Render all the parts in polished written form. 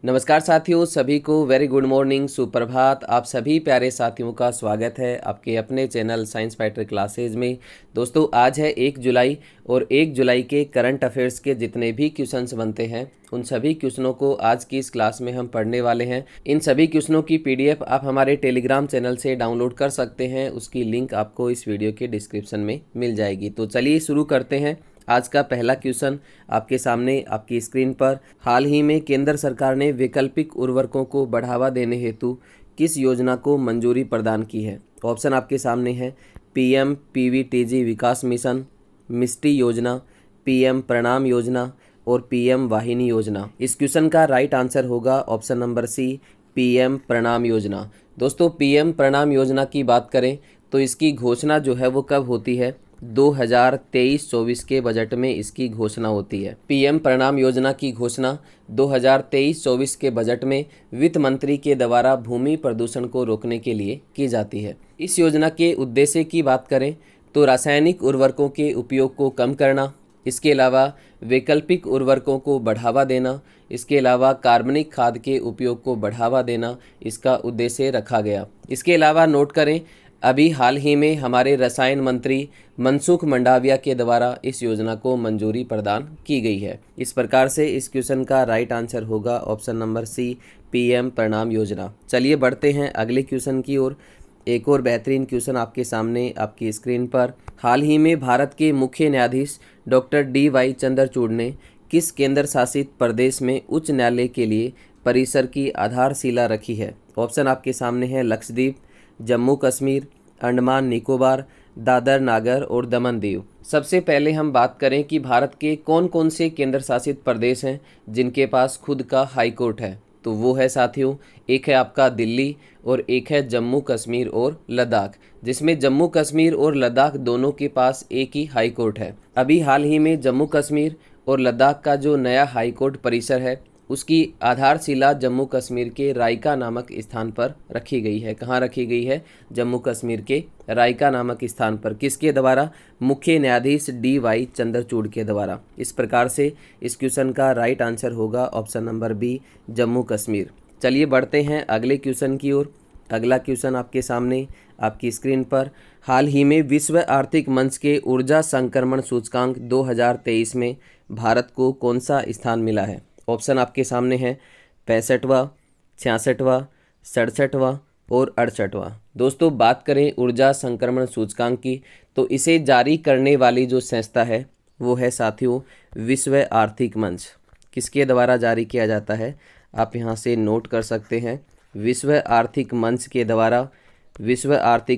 नमस्कार साथियों, सभी को वेरी गुड मॉर्निंग, सुप्रभात। आप सभी प्यारे साथियों का स्वागत है आपके अपने चैनल साइंस फाइटर क्लासेज में। दोस्तों, आज है 1 जुलाई और 1 जुलाई के करंट अफेयर्स के जितने भी क्वेश्चंस बनते हैं उन सभी क्वेश्चनों को आज की इस क्लास में हम पढ़ने वाले हैं। इन सभी क्वेश्चनों की पीडीएफ आप हमारे टेलीग्राम चैनल से डाउनलोड कर सकते हैं। उसकी लिंक आपको इस वीडियो के डिस्क्रिप्शन में मिल जाएगी। तो चलिए शुरू करते हैं। आज का पहला क्वेश्चन आपके सामने आपकी स्क्रीन पर। हाल ही में केंद्र सरकार ने वैकल्पिक उर्वरकों को बढ़ावा देने हेतु किस योजना को मंजूरी प्रदान की है? ऑप्शन आपके सामने है पीएम पीवीटीजी विकास मिशन, मिस्टी योजना, पीएम प्रणाम योजना और पीएम वाहिनी योजना। इस क्वेश्चन का राइट आंसर होगा ऑप्शन नंबर सी, पीएम प्रणाम योजना। दोस्तों, पीएम प्रणाम योजना की बात करें तो इसकी घोषणा जो है वो कब होती है? 2023-24 के बजट में इसकी घोषणा होती है। पीएम प्रणाम योजना की घोषणा 2023-24 के बजट में वित्त मंत्री के द्वारा भूमि प्रदूषण को रोकने के लिए की जाती है। इस योजना के उद्देश्य की बात करें तो रासायनिक उर्वरकों के उपयोग को कम करना, इसके अलावा वैकल्पिक उर्वरकों को बढ़ावा देना, इसके अलावा कार्बनिक खाद के उपयोग को बढ़ावा देना इसका उद्देश्य रखा गया। इसके अलावा नोट करें, अभी हाल ही में हमारे रसायन मंत्री मनसुख मंडाविया के द्वारा इस योजना को मंजूरी प्रदान की गई है। इस प्रकार से इस क्वेश्चन का राइट आंसर होगा ऑप्शन नंबर सी, पीएम प्रणाम योजना। चलिए बढ़ते हैं अगले क्वेश्चन की ओर। एक और बेहतरीन क्वेश्चन आपके सामने आपकी स्क्रीन पर। हाल ही में भारत के मुख्य न्यायाधीश डॉक्टर DY चंद्रचूड़ ने किस केंद्र शासित प्रदेश में उच्च न्यायालय के लिए परिसर की आधारशिला रखी है? ऑप्शन आपके सामने है लक्षद्वीप, जम्मू कश्मीर, अंडमान निकोबार, दादर नागर और दमन दीव। सबसे पहले हम बात करें कि भारत के कौन कौन से केंद्र शासित प्रदेश हैं जिनके पास खुद का हाई कोर्ट है। तो वो है साथियों, एक है आपका दिल्ली और एक है जम्मू कश्मीर और लद्दाख, जिसमें जम्मू कश्मीर और लद्दाख दोनों के पास एक ही हाई कोर्ट है। अभी हाल ही में जम्मू कश्मीर और लद्दाख का जो नया हाई कोर्ट परिसर है उसकी आधारशिला जम्मू कश्मीर के रायका नामक स्थान पर रखी गई है। कहाँ रखी गई है? जम्मू कश्मीर के रायका नामक स्थान पर। किसके द्वारा? मुख्य न्यायाधीश DY चंद्रचूड़ के द्वारा। इस प्रकार से इस क्वेश्चन का राइट आंसर होगा option number B, Jammu Kashmir. चलिए बढ़ते हैं अगले क्वेश्चन की ओर। अगला क्वेश्चन आपके सामने आपकी स्क्रीन पर। हाल ही में विश्व आर्थिक मंच के ऊर्जा संक्रमण सूचकांक 2023 में भारत को कौन सा स्थान मिला है? ऑप्शन आपके सामने है 65वां, 66वां, 67वां और 68वां। दोस्तों, बात करें ऊर्जा संक्रमण सूचकांक की तो इसे जारी करने वाली जो संस्था है वो है साथियों विश्व आर्थिक मंच। किसके द्वारा जारी किया जाता है? आप यहाँ से नोट कर सकते हैं। विश्व आर्थिक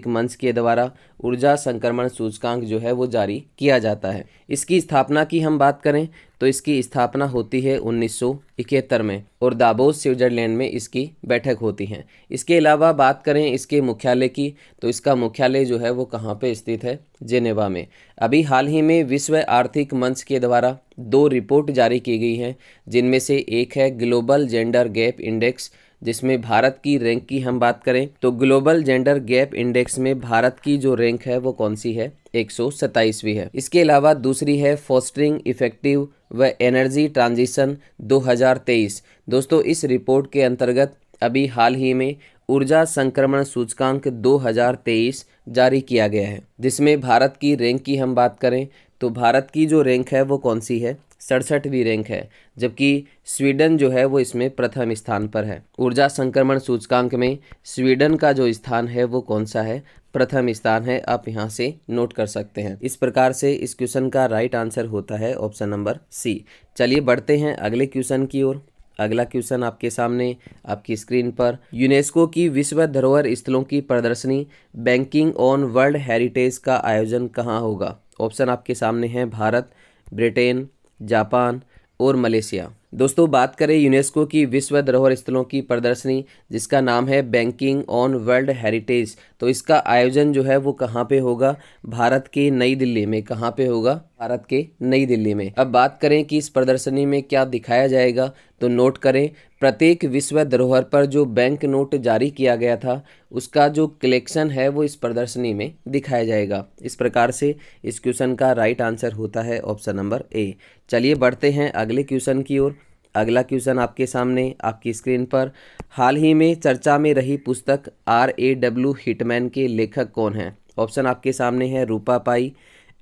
मंच के द्वारा ऊर्जा संक्रमण सूचकांक जो है वो जारी किया जाता है। इसकी स्थापना की हम बात करें तो इसकी स्थापना होती है 1971 में और दावोस स्विट्जरलैंड में इसकी बैठक होती है। इसके अलावा बात करें इसके मुख्यालय की तो इसका मुख्यालय जो है वो कहाँ पे स्थित है? जेनेवा में। अभी हाल ही में विश्व आर्थिक मंच के द्वारा 2 रिपोर्ट जारी की गई हैं, जिनमें से एक है ग्लोबल जेंडर गैप इंडेक्स, जिसमें भारत की रैंक की हम बात करें तो ग्लोबल जेंडर गैप इंडेक्स में भारत की जो रैंक है वो कौन सी है? 127वीं है। इसके अलावा दूसरी है फोस्टरिंग इफेक्टिव व एनर्जी ट्रांजिशन 2023। दोस्तों, इस रिपोर्ट के अंतर्गत अभी हाल ही में ऊर्जा संक्रमण सूचकांक 2023 जारी किया गया है, जिसमें भारत की रैंक की हम बात करें तो भारत की जो रैंक है वो कौन सी है? 67वीं रैंक है, जबकि स्वीडन जो है वो इसमें प्रथम स्थान पर है। ऊर्जा संक्रमण सूचकांक में स्वीडन का जो स्थान है वो कौन सा है? प्रथम स्थान है। आप यहाँ से नोट कर सकते हैं। इस प्रकार से इस क्वेश्चन का राइट आंसर होता है ऑप्शन नंबर सी। चलिए बढ़ते हैं अगले क्वेश्चन की ओर। अगला क्वेश्चन आपके सामने आपकी स्क्रीन पर। यूनेस्को की विश्व धरोहर स्थलों की प्रदर्शनी बैंकिंग ऑन वर्ल्ड हेरिटेज का आयोजन कहाँ होगा? ऑप्शन आपके सामने है भारत, ब्रिटेन, जापान और मलेशिया। दोस्तों, बात करें यूनेस्को की विश्व धरोहर स्थलों की प्रदर्शनी जिसका नाम है बैंकिंग ऑन वर्ल्ड हेरिटेज, तो इसका आयोजन जो है वो कहाँ पे होगा? भारत के नई दिल्ली में। कहाँ पे होगा? भारत के नई दिल्ली में। अब बात करें कि इस प्रदर्शनी में क्या दिखाया जाएगा तो नोट करें, प्रत्येक विश्व धरोहर पर जो बैंक नोट जारी किया गया था उसका जो कलेक्शन है वो इस प्रदर्शनी में दिखाया जाएगा। इस प्रकार से इस क्वेश्चन का राइट आंसर होता है ऑप्शन नंबर ए। चलिए बढ़ते हैं अगले क्वेश्चन की ओर। अगला क्वेश्चन आपके सामने आपकी स्क्रीन पर, हाल ही में चर्चा में रही पुस्तक RAW हिटमैन के लेखक कौन हैं? ऑप्शन आपके सामने है रूपा पाई,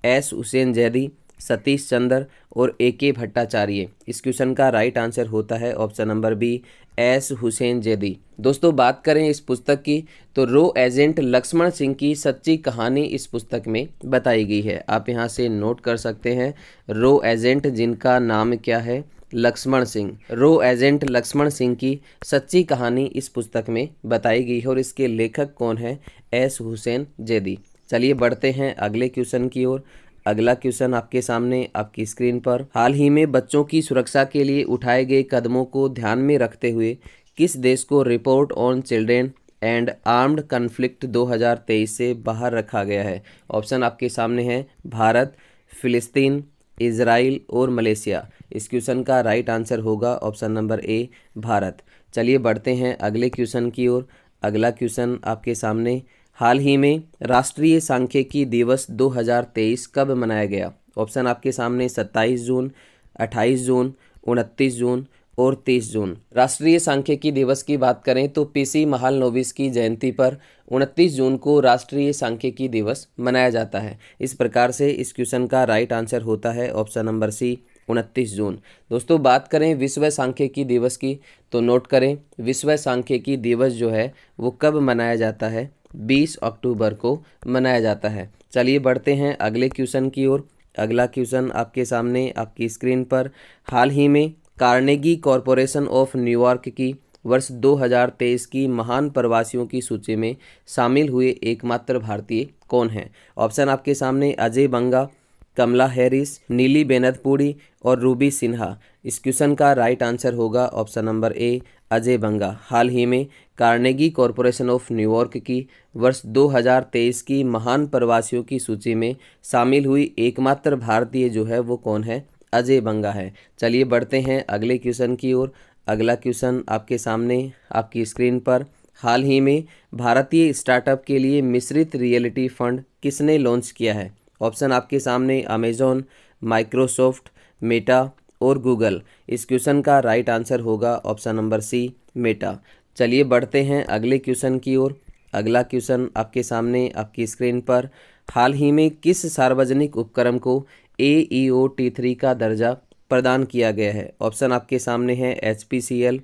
S हुसैन जैदी, सतीश चंद्र और AK भट्टाचार्य। इस क्वेश्चन का राइट आंसर होता है option number B, S Hussain Zaidi. दोस्तों बात करें इस पुस्तक की तो रो एजेंट लक्ष्मण सिंह की सच्ची कहानी इस पुस्तक में बताई गई है। आप यहां से नोट कर सकते हैं, रो एजेंट जिनका नाम क्या है? लक्ष्मण सिंह। रो एजेंट लक्ष्मण सिंह की सच्ची कहानी इस पुस्तक में बताई गई है और इसके लेखक कौन है? S हुसैन जैदी। चलिए बढ़ते हैं अगले क्वेश्चन की ओर। अगला क्वेश्चन आपके सामने आपकी स्क्रीन पर, हाल ही में बच्चों की सुरक्षा के लिए उठाए गए कदमों को ध्यान में रखते हुए किस देश को report on children and armed conflict 2023 से बाहर रखा गया है? ऑप्शन आपके सामने है भारत, फिलिस्तीन, इजराइल और मलेशिया। इस क्वेश्चन का राइट आंसर होगा ऑप्शन नंबर ए, भारत। चलिए बढ़ते हैं अगले क्वेश्चन की ओर। अगला क्वेश्चन आपके सामने, हाल ही में राष्ट्रीय सांख्यिकी दिवस 2023 कब मनाया गया? ऑप्शन आपके सामने 27 जून, 28 जून, 29 जून और 30 जून। राष्ट्रीय सांख्यिकी दिवस की बात करें तो PC महालनोबिस की जयंती पर 29 जून को राष्ट्रीय सांख्यिकी दिवस मनाया जाता है। इस प्रकार से इस क्वेश्चन का राइट आंसर होता है ऑप्शन नंबर सी, 29 जून। दोस्तों बात करें विश्व सांख्यिकी दिवस की तो नोट करें, विश्व सांख्यिकी दिवस जो है वो कब मनाया जाता है? 20 अक्टूबर को मनाया जाता है। चलिए बढ़ते हैं अगले क्वेश्चन की ओर। अगला क्वेश्चन आपके सामने आपकी स्क्रीन पर, हाल ही में कार्नेगी कॉरपोरेशन ऑफ न्यूयॉर्क की वर्ष 2023 की महान प्रवासियों की सूची में शामिल हुए एकमात्र भारतीय कौन हैं? ऑप्शन आपके सामने अजय बंगा, कमला हैरिस, नीली बेनतपुरी और रूबी सिन्हा। इस क्वेश्चन का राइट आंसर होगा ऑप्शन नंबर ए, अजय बंगा। हाल ही में कार्नेगी कॉरपोरेशन ऑफ न्यूयॉर्क की वर्ष 2023 की महान प्रवासियों की सूची में शामिल हुई एकमात्र भारतीय जो है वो कौन है? अजय बंगा है। चलिए बढ़ते हैं अगले क्वेश्चन की ओर। अगला क्वेश्चन आपके सामने आपकी स्क्रीन पर, हाल ही में भारतीय स्टार्टअप के लिए मिश्रित रियलिटी फंड किसने लॉन्च किया है? ऑप्शन आपके सामने अमेजॉन, माइक्रोसॉफ्ट, मेटा और गूगल। इस क्वेश्चन का राइट आंसर होगा ऑप्शन नंबर सी, मेटा। चलिए बढ़ते हैं अगले क्वेश्चन की ओर। अगला क्वेश्चन आपके सामने आपकी स्क्रीन पर, हाल ही में किस सार्वजनिक उपक्रम को AEO-T3 का दर्जा प्रदान किया गया है? ऑप्शन आपके सामने है HPCL,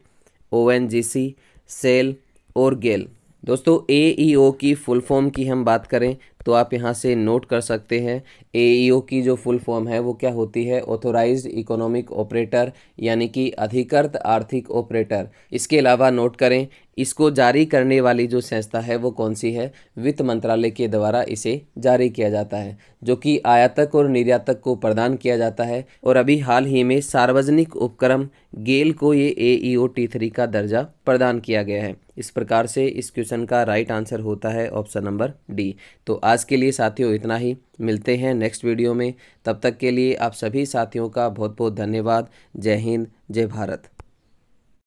ONGC, सेल और गेल। दोस्तों AEO की फुल फॉर्म की हम बात करें तो आप यहाँ से नोट कर सकते हैं, AEO की जो फुल फॉर्म है वो क्या होती है? ऑथोराइज्ड इकोनॉमिक ऑपरेटर, यानी कि अधिकृत आर्थिक ऑपरेटर। इसके अलावा नोट करें, इसको जारी करने वाली जो संस्था है वो कौन सी है? वित्त मंत्रालय के द्वारा इसे जारी किया जाता है, जो कि आयातक और निर्यातक को प्रदान किया जाता है। और अभी हाल ही में सार्वजनिक उपक्रम गेल को ये AEO-T3 का दर्जा प्रदान किया गया है। इस प्रकार से इस क्वेश्चन का राइट आंसर होता है ऑप्शन नंबर डी। तो आज के लिए साथियों इतना ही, मिलते हैं नेक्स्ट वीडियो में। तब तक के लिए आप सभी साथियों का बहुत बहुत धन्यवाद। जय हिंद, जय भारत।